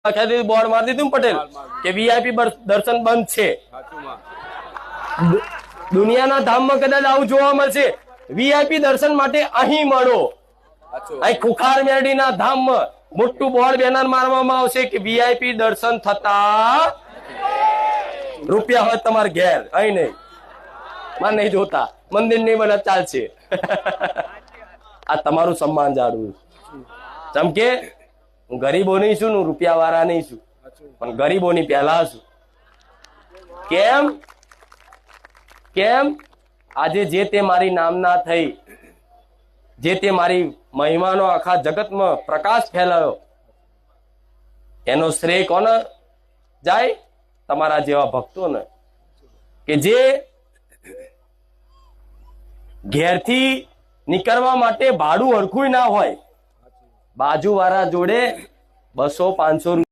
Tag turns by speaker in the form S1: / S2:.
S1: Board મારી દીધું પટેલ કે વીઆઈપી દર્શન બંધ છે। દુનિયાના ધામમાં કદાચ આવું જોવા મળશે, વીઆઈપી દર્શન માટે અહીં મળો। અહીં ખુખાર મેરડીના ધામમાં મોટું બોર્ડ બેનર મારવામાં આવશે કે વીઆઈપી દર્શન થતા રૂપિયા હોય તમારે ઘેર, અહીં નહીં, માં નહીં જોતા, મંદિર નહીં બને ચાલશે। આ તમારું સન્માન જાળવું, જેમ કે હું ગરીબો નહીં છું, હું રૂપિયા વાળા નહીં છું, પણ ગરીબોની પહેલા છું। કેમ કેમ આજે જે તે મારી નામના થઈ, જે તે મારી મહિમાનો આખા જગતમાં પ્રકાશ ફેલાયો, એનો શ્રેય કોને જાય? તમારા જેવા ભક્તોને, કે જે ઘેરથી નીકળવા માટે ભાડું હરખું ના હોય, બાજુવાળા જોડે 200-500